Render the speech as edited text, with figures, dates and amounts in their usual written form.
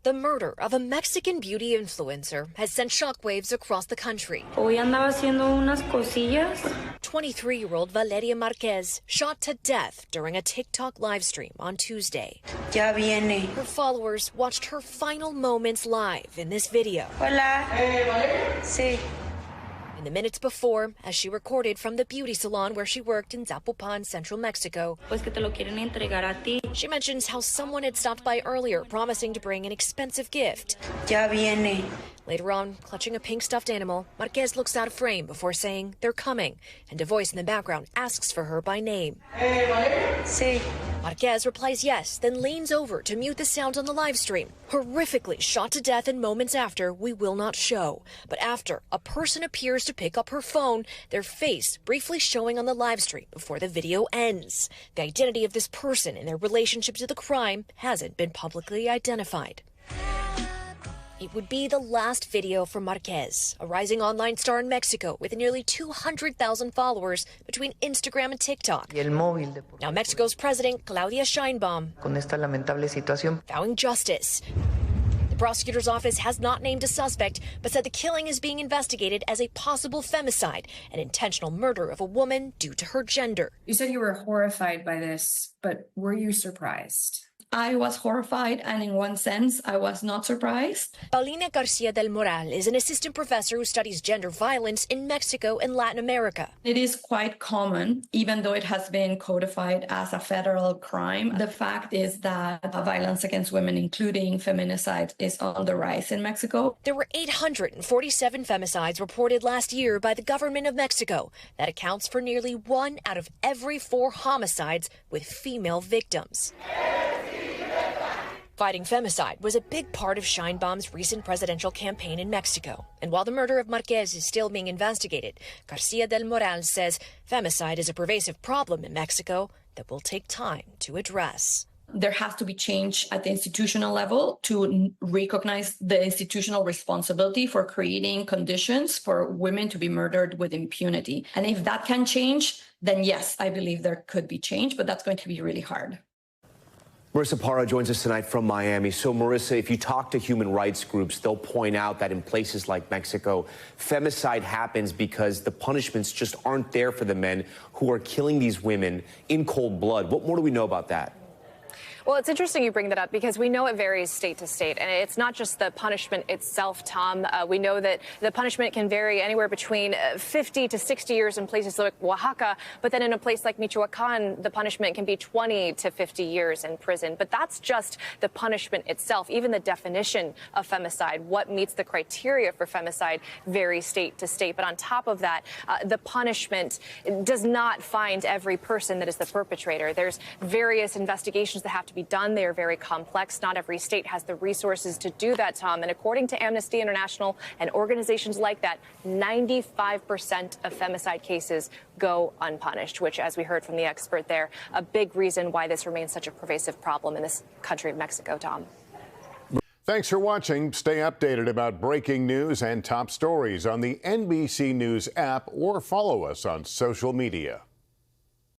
The murder of a Mexican beauty influencer has sent shockwaves across the country. Hoy andaba haciendo unas cosillas. 23-year-old Valeria Marquez shot to death during a TikTok live stream on Tuesday. Ya viene. Her followers watched her final moments live in this video. Hola. Hey, Valeria. Sí. In the minutes before, as she recorded from the beauty salon where she worked in Zapopan, central Mexico. Pues que te lo quieren entregar a ti. She mentions how someone had stopped by earlier, promising to bring an expensive gift. Ya viene. Later on, clutching a pink stuffed animal, Marquez looks out of frame before saying, "They're coming," and a voice in the background asks for her by name. Hey, Valeria. Sí. Marquez replies yes, then leans over to mute the sound on the live stream. Horrifically shot to death in moments after, we will not show. But after, a person appears to pick up her phone, their face briefly showing on the live stream before the video ends. The identity of this person and their relationship to the crime hasn't been publicly identified. It would be the last video from Marquez, a rising online star in Mexico with nearly 200,000 followers between Instagram and TikTok. Now Mexico's president, Claudia Sheinbaum, con esta lamentable situación, vowing justice. The prosecutor's office has not named a suspect, but said the killing is being investigated as a possible femicide, an intentional murder of a woman due to her gender. You said you were horrified by this, but were you surprised? I was horrified, and in one sense, I was not surprised. Paulina Garcia del Moral is an assistant professor who studies gender violence in Mexico and Latin America. It is quite common, even though it has been codified as a federal crime. The fact is that violence against women, including feminicide, is on the rise in Mexico. There were 847 femicides reported last year by the government of Mexico. That accounts for nearly 1 out of every 4 homicides with female victims. Fighting femicide was a big part of Sheinbaum's recent presidential campaign in Mexico. And while the murder of Marquez is still being investigated, Garcia del Moral says femicide is a pervasive problem in Mexico that will take time to address. There has to be change at the institutional level to recognize the institutional responsibility for creating conditions for women to be murdered with impunity. And if that can change, then yes, I believe there could be change, but that's going to be really hard. Marissa Parra joins us tonight from Miami. So, Marissa, if you talk to human rights groups, they'll point out that in places like Mexico, femicide happens because the punishments just aren't there for the men who are killing these women in cold blood. What more do we know about that? Well, it's interesting you bring that up because we know it varies state to state, and it's not just the punishment itself, Tom. We know that the punishment can vary anywhere between 50 to 60 years in places like Oaxaca, but then in a place like Michoacan, the punishment can be 20 to 50 years in prison. But that's just the punishment itself. Even the definition of femicide, what meets the criteria for femicide, varies state to state. But on top of that, the punishment does not find every person that is the perpetrator. There's various investigations that have to be done. They are very complex. Not every state has the resources to do that, Tom. And according to Amnesty International and organizations like that, 95% of femicide cases go unpunished, which, as we heard from the expert there, a big reason why this remains such a pervasive problem in this country of Mexico, Tom. Thanks for watching. Stay updated about breaking news and top stories on the NBC News app or follow us on social media.